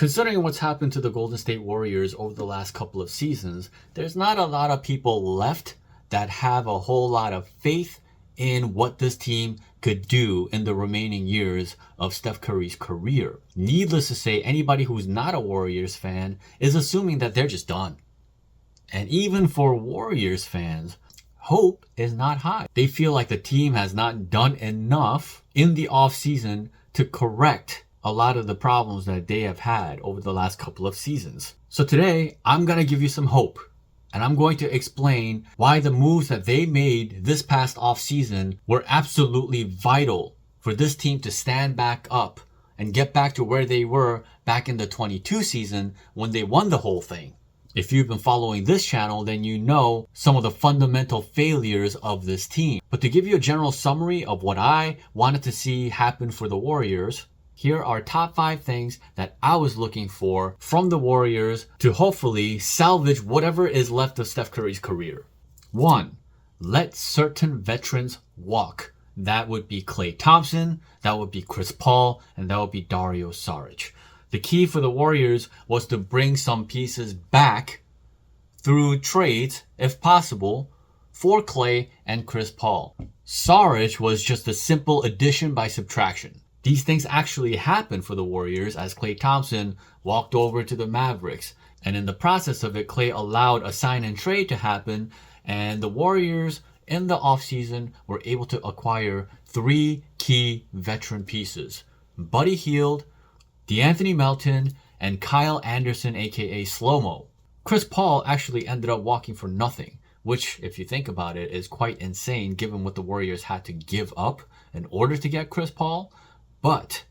Considering what's happened to the Golden State Warriors over the last couple of seasons, there's not a lot of people left that have a whole lot of faith in what this team could do in the remaining years of Steph Curry's career. Needless to say, anybody who's not a Warriors fan is assuming that they're just done. And even for Warriors fans, hope is not high. They feel like the team has not done enough in the offseason to correct a lot of the problems that they have had over the last couple of seasons. So today, I'm going to give you some hope. And I'm going to explain why the moves that they made this past offseason were absolutely vital for this team to stand back up and get back to where they were back in the 22 season when they won the whole thing. If you've been following this channel, then you know some of the fundamental failures of this team. But to give you a general summary of what I wanted to see happen for the Warriors, here are top 5 things that I was looking for from the Warriors to hopefully salvage whatever is left of Steph Curry's career. 1. Let certain veterans walk. That would be Klay Thompson, that would be Chris Paul, and that would be Dario Saric. The key for the Warriors was to bring some pieces back through trades, if possible, for Klay and Chris Paul. Saric was just a simple addition by subtraction. These things actually happened for the Warriors as Klay Thompson walked over to the Mavericks. And in the process of it, Klay allowed a sign and trade to happen. And the Warriors in the offseason were able to acquire 3 key veteran pieces. Buddy Hield, DeAnthony Melton, and Kyle Anderson, aka Slow-Mo. Chris Paul actually ended up walking for nothing, which, if you think about it, is quite insane given what the Warriors had to give up in order to get Chris Paul. But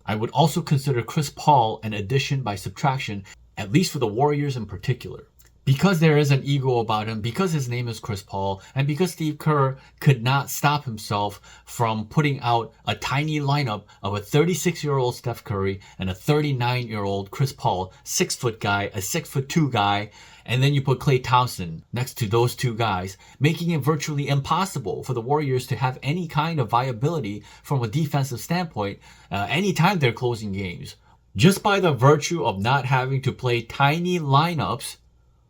I would also consider Chris Paul an addition by subtraction, at least for the Warriors in particular. Because there is an ego about him, because his name is Chris Paul, and because Steve Kerr could not stop himself from putting out a tiny lineup of a 36-year-old Steph Curry and a 39-year-old Chris Paul, 6-foot guy, a 6'2" guy, and then you put Klay Thompson next to those two guys, making it virtually impossible for the Warriors to have any kind of viability from a defensive standpoint anytime they're closing games. Just by the virtue of not having to play tiny lineups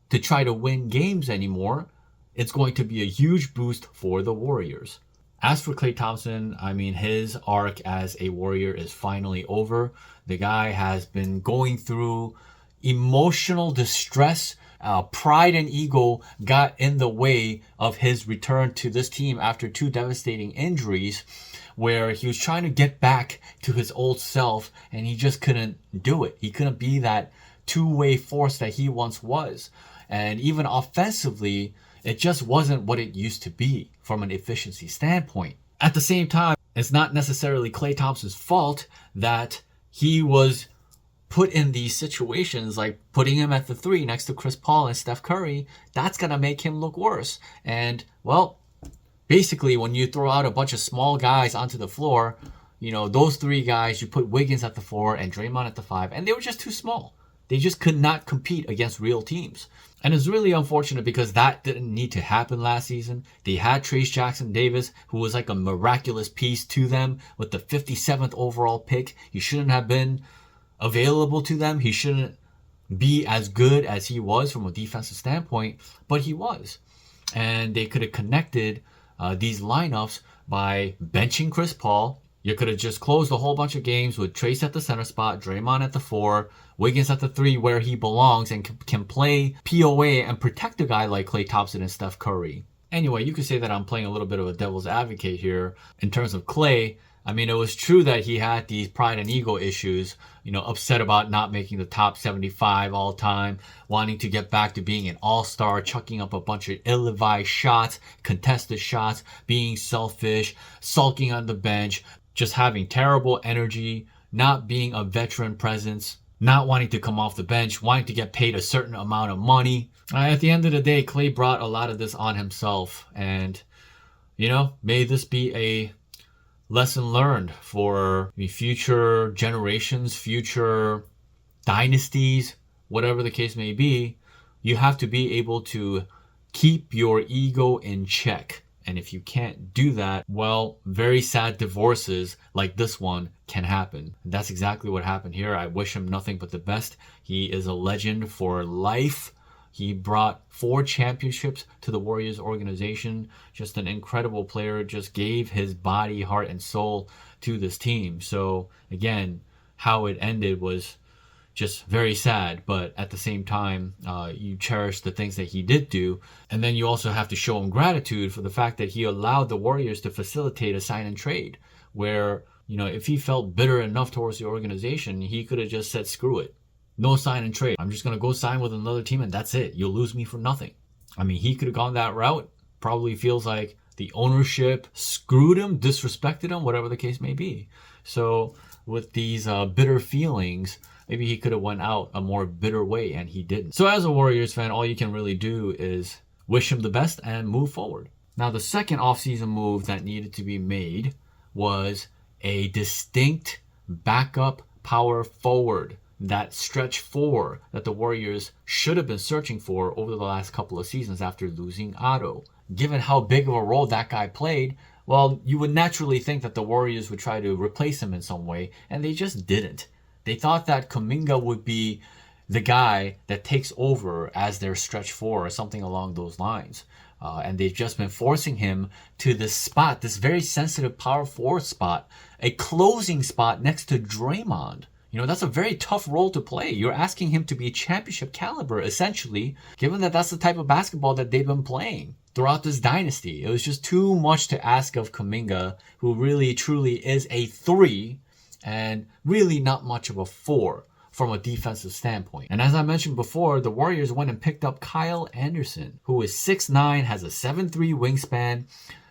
to try to win games anymore, it's going to be a huge boost for the Warriors. As for Klay Thompson, I mean, his arc as a Warrior is finally over. The guy has been going through emotional distress. Pride and ego got in the way of his return to this team after 2 devastating injuries, where he was trying to get back to his old self and he just couldn't do it. He couldn't be that two-way force that he once was. And even offensively, it just wasn't what it used to be from an efficiency standpoint. At the same time, it's not necessarily Klay Thompson's fault that he was put in these situations, like putting him at the 3 next to Chris Paul and Steph Curry. That's going to make him look worse. And, well, basically, when you throw out a bunch of small guys onto the floor, you know, those 3 guys, you put Wiggins at the 4 and Draymond at the 5, and they were just too small. They just could not compete against real teams. And it's really unfortunate because that didn't need to happen last season. They had Trayce Jackson-Davis, who was like a miraculous piece to them with the 57th overall pick. He shouldn't have been available to them. He shouldn't be as good as he was from a defensive standpoint, but he was. And they could have connected these lineups by benching Chris Paul. You could have just closed a whole bunch of games with Trayce at the center spot, Draymond at the 4, Wiggins at the 3 where he belongs and can play POA and protect a guy like Klay Thompson and Steph Curry. Anyway, you could say that I'm playing a little bit of a devil's advocate here in terms of Klay. I mean, it was true that he had these pride and ego issues, you know, upset about not making the top 75 all time, wanting to get back to being an all-star, chucking up a bunch of ill-advised shots, contested shots, being selfish, sulking on the bench, just having terrible energy, not being a veteran presence, not wanting to come off the bench, wanting to get paid a certain amount of money. At the end of the day, Klay brought a lot of this on himself. And, you know, may this be a lesson learned for future generations, future dynasties, whatever the case may be. You have to be able to keep your ego in check And if you can't do that, well, very sad divorces like this one can happen. And that's exactly what happened here. I wish him nothing but the best. He is a legend for life. He brought 4 championships to the Warriors organization. Just an incredible player. Just gave his body, heart, and soul to this team. So again, how it ended was just very sad, but at the same time, you cherish the things that he did do. And then you also have to show him gratitude for the fact that he allowed the Warriors to facilitate a sign and trade where, if he felt bitter enough towards the organization, he could have just said, screw it. No sign and trade. I'm just going to go sign with another team and that's it. You'll lose me for nothing. I mean, he could have gone that route. Probably feels like the ownership screwed him, disrespected him, whatever the case may be. So with these bitter feelings, maybe he could have went out a more bitter way, and he didn't. So as a Warriors fan, all you can really do is wish him the best and move forward. Now, the second offseason move that needed to be made was a distinct backup power forward, that stretch 4 that the Warriors should have been searching for over the last couple of seasons after losing Otto. Given how big of a role that guy played, well, you would naturally think that the Warriors would try to replace him in some way, and they just didn't. They thought that Kuminga would be the guy that takes over as their stretch 4 or something along those lines. And they've just been forcing him to this spot, this very sensitive power forward spot, a closing spot next to Draymond. That's a very tough role to play. You're asking him to be championship caliber, essentially, given that that's the type of basketball that they've been playing throughout this dynasty. It was just too much to ask of Kuminga, who really, truly is a 3 and really not much of a 4 from a defensive standpoint. And as I mentioned before, the Warriors went and picked up Kyle Anderson, who is 6'9", has a 7'3" wingspan,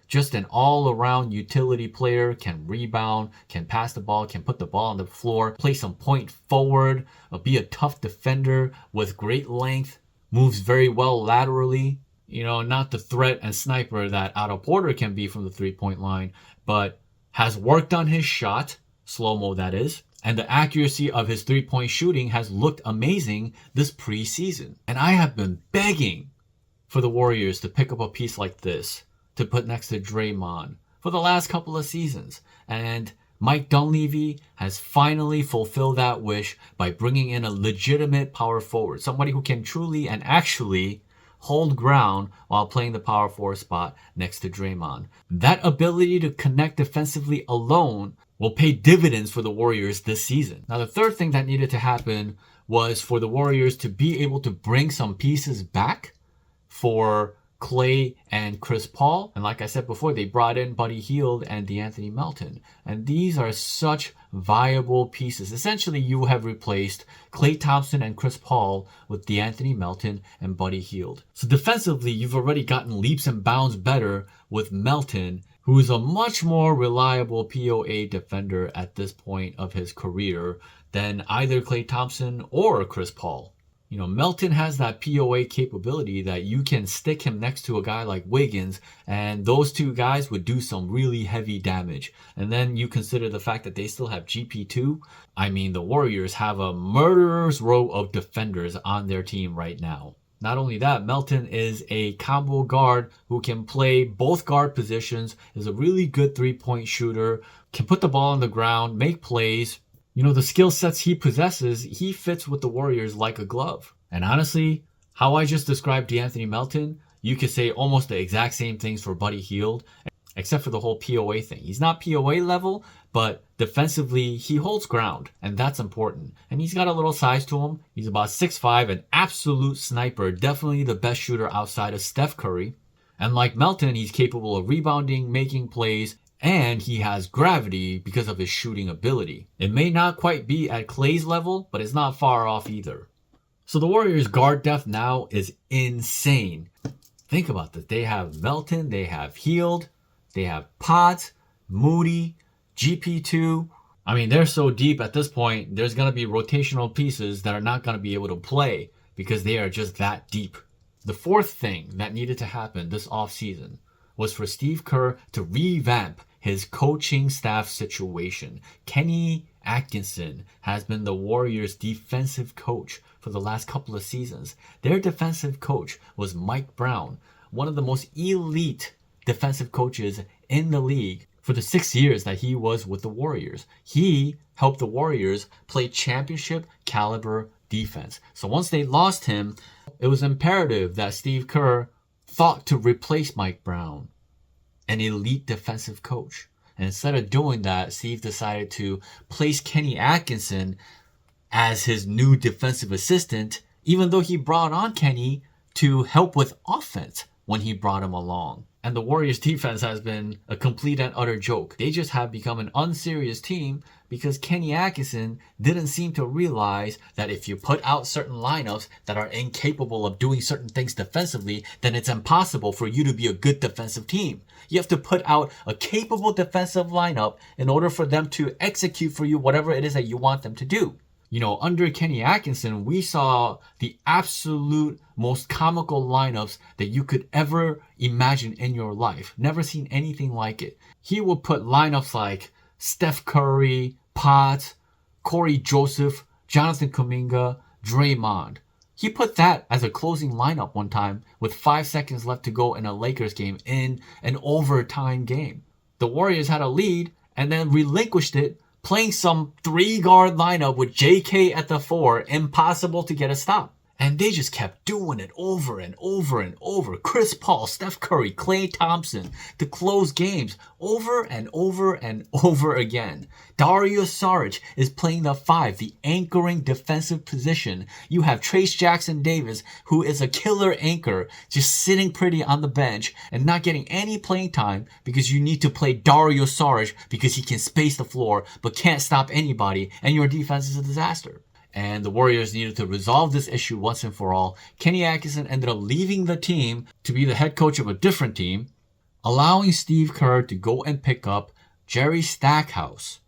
just an all-around utility player, can rebound, can pass the ball, can put the ball on the floor, play some point forward, be a tough defender with great length, moves very well laterally. Not the threat and sniper that Otto Porter can be from the three-point line, but has worked on his shot, slow-mo that is, and the accuracy of his three-point shooting has looked amazing this preseason. And I have been begging for the Warriors to pick up a piece like this to put next to Draymond for the last couple of seasons. And Mike Dunleavy has finally fulfilled that wish by bringing in a legitimate power forward, somebody who can truly and actually hold ground while playing the power forward spot next to Draymond. That ability to connect defensively alone will pay dividends for the Warriors this season. Now, the third thing that needed to happen was for the Warriors to be able to bring some pieces back for Klay and Chris Paul. And like I said before, they brought in Buddy Hield and DeAnthony Melton. And these are such viable pieces. Essentially, you have replaced Klay Thompson and Chris Paul with DeAnthony Melton and Buddy Hield. So defensively, you've already gotten leaps and bounds better with Melton, who is a much more reliable POA defender at this point of his career than either Klay Thompson or Chris Paul. Melton has that POA capability that you can stick him next to a guy like Wiggins, and those two guys would do some really heavy damage. And then you consider the fact that they still have GP2. I mean, the Warriors have a murderer's row of defenders on their team right now. Not only that, Melton is a combo guard who can play both guard positions, is a really good three-point shooter, can put the ball on the ground, make plays. The skill sets he possesses, he fits with the Warriors like a glove. And honestly, how I just described DeAnthony Melton, you could say almost the exact same things for Buddy Hield, except for the whole POA thing. He's not POA level, but defensively, he holds ground, and that's important. And he's got a little size to him. He's about 6'5", an absolute sniper, definitely the best shooter outside of Steph Curry. And like Melton, he's capable of rebounding, making plays, and he has gravity because of his shooting ability. It may not quite be at Klay's level, but it's not far off either. So the Warriors' guard depth now is insane. Think about this. They have Melton, they have Hield, they have Potts, Moody, GP2. I mean, they're so deep at this point, there's going to be rotational pieces that are not going to be able to play because they are just that deep. The fourth thing that needed to happen this offseason was for Steve Kerr to revamp his coaching staff situation. Kenny Atkinson has been the Warriors' defensive coach for the last couple of seasons. Their defensive coach was Mike Brown, one of the most elite defensive coaches in the league for the 6 years that he was with the Warriors. He helped the Warriors play championship caliber defense. So once they lost him, it was imperative that Steve Kerr thought to replace Mike Brown, an elite defensive coach. And instead of doing that, Steve decided to place Kenny Atkinson as his new defensive assistant, even though he brought on Kenny to help with offense when he brought him along. And the Warriors defense has been a complete and utter joke. They just have become an unserious team because Kenny Atkinson didn't seem to realize that if you put out certain lineups that are incapable of doing certain things defensively, then it's impossible for you to be a good defensive team. You have to put out a capable defensive lineup in order for them to execute for you whatever it is that you want them to do. You know, under Kenny Atkinson, we saw the absolute most comical lineups that you could ever imagine in your life. Never seen anything like it. He would put lineups like Steph Curry, Potts, Corey Joseph, Jonathan Kuminga, Draymond. He put that as a closing lineup one time with 5 seconds left to go in a Lakers game in an overtime game. The Warriors had a lead and then relinquished it, playing some 3-guard lineup with JK at the 4, impossible to get a stop. And they just kept doing it over and over and over. Chris Paul, Steph Curry, Klay Thompson to close games over and over and over again. Dario Saric is playing the 5, the anchoring defensive position. You have Trace Jackson-Davis, who is a killer anchor, just sitting pretty on the bench and not getting any playing time because you need to play Dario Saric because he can space the floor but can't stop anybody, and your defense is a disaster. And the Warriors needed to resolve this issue once and for all. Kenny Atkinson ended up leaving the team to be the head coach of a different team, allowing Steve Kerr to go and pick up Jerry Stackhouse,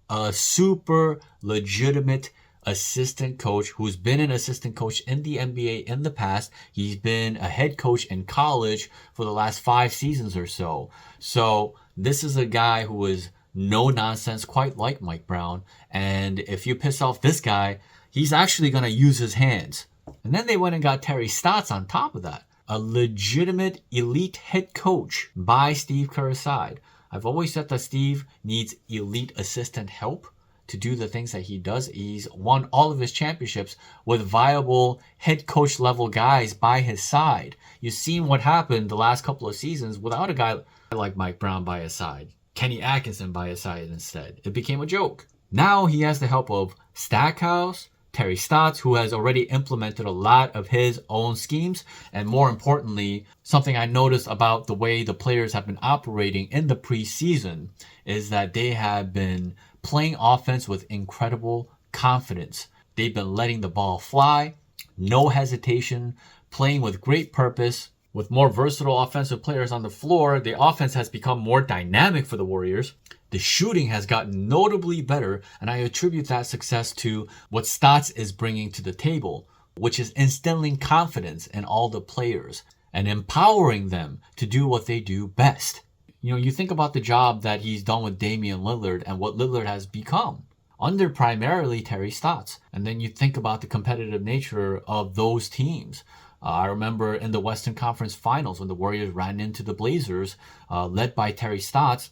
a super legitimate assistant coach who's been an assistant coach in the NBA in the past. He's been a head coach in college for the last 5 seasons or so. So this is a guy who is no nonsense, quite like Mike Brown. And if you piss off this guy, he's actually going to use his hands. And then they went and got Terry Stotts on top of that. A legitimate elite head coach by Steve Kerr's side. I've always said that Steve needs elite assistant help to do the things that he does. He's won all of his championships with viable head coach level guys by his side. You've seen what happened the last couple of seasons without a guy like Mike Brown by his side. Kenny Atkinson by his side instead. It became a joke. Now he has the help of Stackhouse, Terry Stotts, who has already implemented a lot of his own schemes. And more importantly, something I noticed about the way the players have been operating in the preseason is that they have been playing offense with incredible confidence. They've been letting the ball fly, no hesitation, playing with great purpose. With more versatile offensive players on the floor, the offense has become more dynamic for the Warriors. The shooting has gotten notably better, and I attribute that success to what Stotts is bringing to the table, which is instilling confidence in all the players and empowering them to do what they do best. You know, you think about the job that he's done with Damian Lillard and what Lillard has become under primarily Terry Stotts. And then you think about the competitive nature of those teams. I remember in the Western Conference Finals when the Warriors ran into the Blazers, led by Terry Stotts.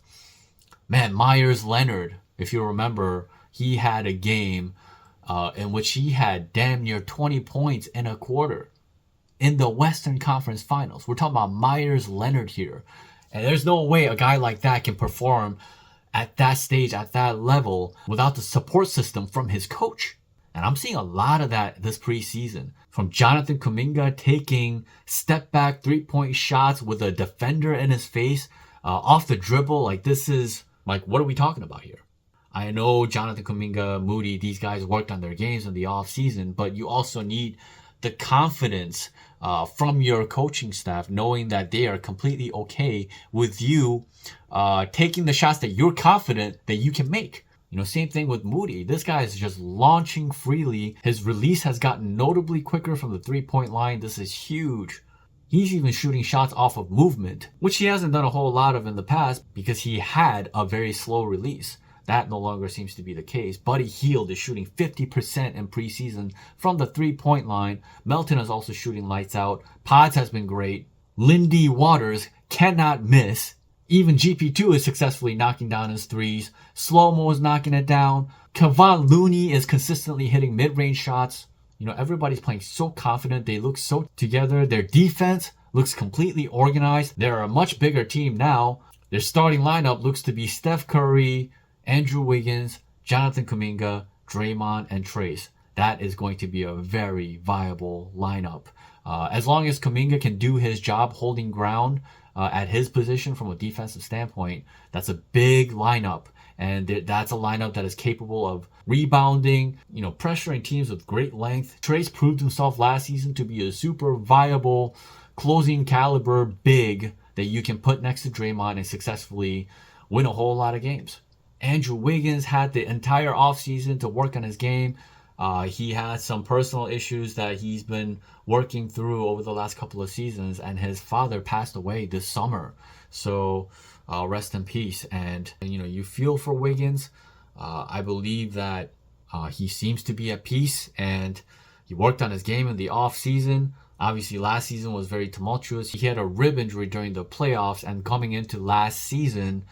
Man, Myers Leonard, if you remember, he had a game in which he had damn near 20 points in a quarter in the Western Conference Finals. We're talking about Myers Leonard here. And there's no way a guy like that can perform at that stage, at that level, without the support system from his coach. And I'm seeing a lot of that this preseason. From Jonathan Kuminga taking step-back three-point shots with a defender in his face, off the dribble. Like, this is, like, what are we talking about here? I know Jonathan Kuminga, Moody, these guys worked on their games in the offseason, but you also need the confidence from your coaching staff, knowing that they are completely okay with you taking the shots that you're confident that you can make. You know, same thing with Moody. This guy is just launching freely. His release has gotten notably quicker from the three-point line. This is huge. He's even shooting shots off of movement, which he hasn't done a whole lot of in the past because he had a very slow release. That no longer seems to be the case. Buddy Hield is shooting 50% in preseason from the three-point line. Melton is also shooting lights out. Potts has been great. Lindy Waters cannot miss. Even GP2 is successfully knocking down his threes. Slow-mo is knocking it down. Kevon Looney is consistently hitting mid-range shots. Everybody's playing so confident. They look so together. Their defense looks completely organized. They're a much bigger team now. Their starting lineup looks to be Steph Curry, Andrew Wiggins, Jonathan Kuminga, Draymond, and Trace. That is going to be a very viable lineup. As long as Kuminga can do his job holding ground at his position from a defensive standpoint, that's a big lineup. And that's a lineup that is capable of rebounding, pressuring teams with great length. Trace proved himself last season to be a super viable closing caliber big that you can put next to Draymond and successfully win a whole lot of games. Andrew Wiggins had the entire offseason to work on his game. He had some personal issues that he's been working through over the last couple of seasons, and his father passed away this summer. So rest in peace. And you feel for Wiggins. I believe that he seems to be at peace, and he worked on his game in the off season. Obviously, last season was very tumultuous. He had a rib injury during the playoffs, and coming into last season,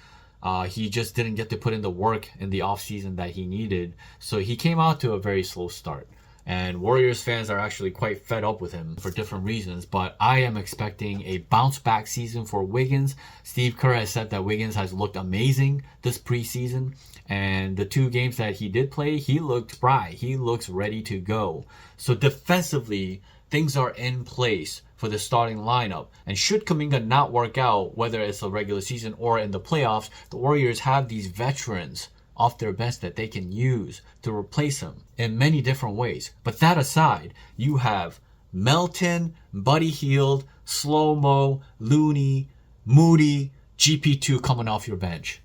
he just didn't get to put in the work in the offseason that he needed. So he came out to a very slow start. And Warriors fans are actually quite fed up with him for different reasons. But I am expecting a bounce back season for Wiggins. Steve Kerr has said that Wiggins has looked amazing this preseason. And the 2 games that he did play, he looked spry. He looks ready to go. So defensively, things are in place for the starting lineup. And should Kuminga not work out, whether it's a regular season or in the playoffs, the Warriors have these veterans off their bench that they can use to replace him in many different ways. But that aside, you have Melton, Buddy Hield, Slow-mo, Looney, Moody, GP2 coming off your bench.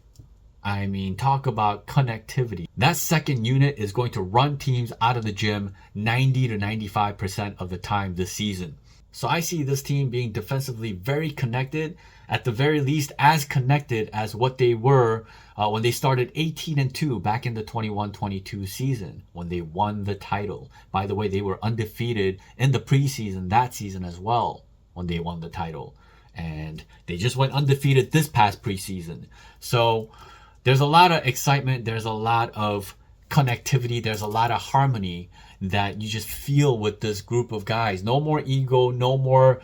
I mean, talk about connectivity. That second unit is going to run teams out of the gym 90 to 95% of the time this season. So I see this team being defensively very connected, at the very least as connected as what they were when they started 18-2 back in the 21-22 season, when they won the title. By the way, they were undefeated in the preseason that season as well when they won the title. And they just went undefeated this past preseason. So there's a lot of excitement. There's a lot of connectivity. There's a lot of harmony that you just feel with this group of guys. No more ego, no more,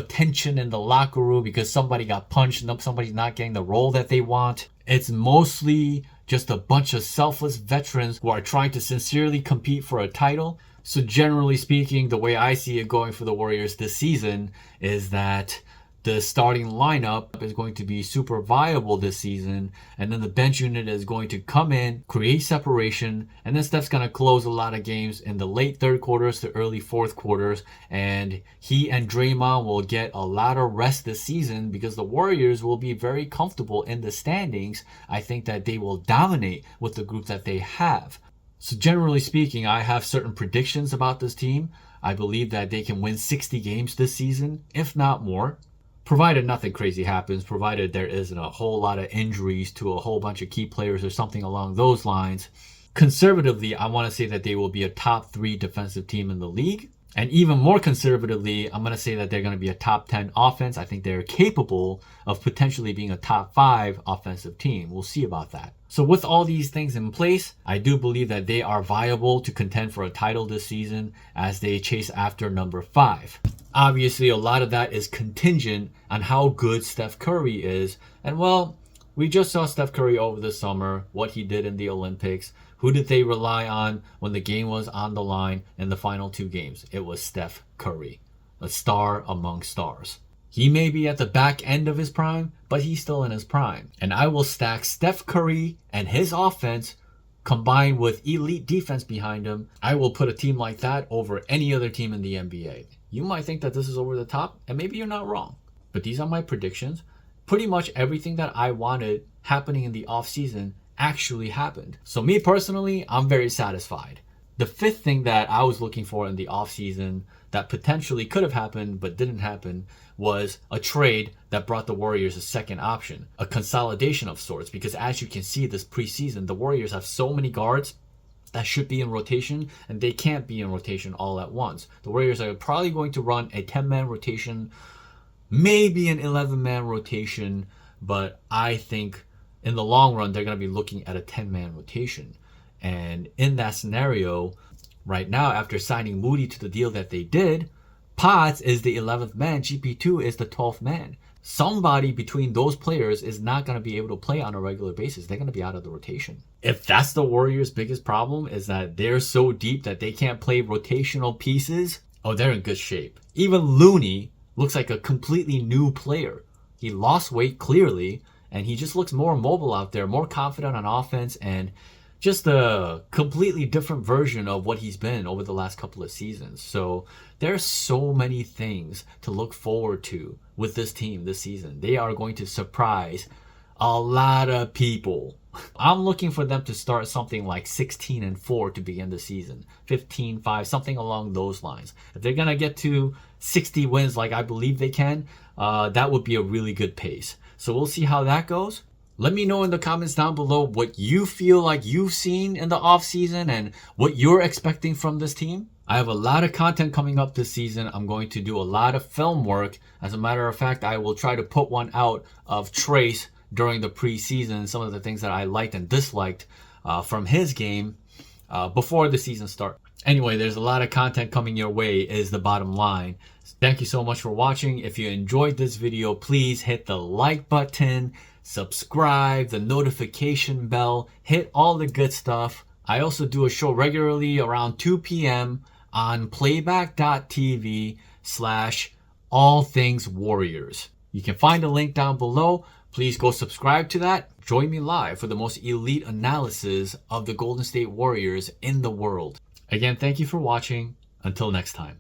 tension in the locker room because somebody got punched and somebody's not getting the role that they want. It's mostly just a bunch of selfless veterans who are trying to sincerely compete for a title. So generally speaking, the way I see it going for the Warriors this season is that the starting lineup is going to be super viable this season, and then the bench unit is going to come in, create separation, and then Steph's going to close a lot of games in the late third quarters to early fourth quarters, and he and Draymond will get a lot of rest this season because the Warriors will be very comfortable in the standings. I think that they will dominate with the group that they have. So generally speaking, I have certain predictions about this team. I believe that they can win 60 games this season, if not more. Provided nothing crazy happens, provided there isn't a whole lot of injuries to a whole bunch of key players or something along those lines. Conservatively, I want to say that they will be a top 3 defensive team in the league. And even more conservatively, I'm going to say that they're going to be a top 10 offense. I think they're capable of potentially being a top 5 offensive team. We'll see about that. So with all these things in place, I do believe that they are viable to contend for a title this season as they chase after number 5. Obviously, a lot of that is contingent on how good Steph Curry is. And well, we just saw Steph Curry over the summer, what he did in the Olympics. Who did they rely on when the game was on the line in the final 2 games? It was Steph Curry, a star among stars. He may be at the back end of his prime, but he's still in his prime. And I will stack Steph Curry and his offense combined with elite defense behind him. I will put a team like that over any other team in the NBA. You might think that this is over the top, and maybe you're not wrong. But these are my predictions. Pretty much everything that I wanted happening in the offseason actually happened. So me personally, I'm very satisfied. The 5th thing that I was looking for in the offseason that potentially could have happened but didn't happen was a trade that brought the Warriors a second option, a consolidation of sorts, because as you can see this preseason, the Warriors have so many guards that should be in rotation, and they can't be in rotation all at once. The Warriors are probably going to run a 10-man rotation maybe an 11-man rotation, but I think in the long run, they're going to be looking at a 10-man rotation. And in that scenario, right now, after signing Moody to the deal that they did, Potts is the 11th man, GP2 is the 12th man. Somebody between those players is not going to be able to play on a regular basis. They're going to be out of the rotation. If that's the Warriors' biggest problem, is that they're so deep that they can't play rotational pieces, oh, they're in good shape. Even Looney looks like a completely new player. He lost weight clearly, and he just looks more mobile out there, more confident on offense, and just a completely different version of what he's been over the last couple of seasons. So there's so many things to look forward to with this team this season. They are going to surprise a lot of people. I'm looking for them to start something like 16-4 to begin the season, 15-5, something along those lines. If they're going to get to 60 wins like I believe they can, that would be a really good pace. So we'll see how that goes. Let me know in the comments down below what you feel like you've seen in the offseason and what you're expecting from this team. I have a lot of content coming up this season. I'm going to do a lot of film work. As a matter of fact, I will try to put one out of Trace during the preseason, some of the things that I liked and disliked from his game before the season starts. Anyway, there's a lot of content coming your way is the bottom line. Thank you so much for watching. If you enjoyed this video, please hit the like button, subscribe, the notification bell, hit all the good stuff. I also do a show regularly around 2 p.m. on playback.tv/allthingswarriors. You can find a link down below. Please go subscribe to that. Join me live for the most elite analysis of the Golden State Warriors in the world. Again, thank you for watching. Until next time.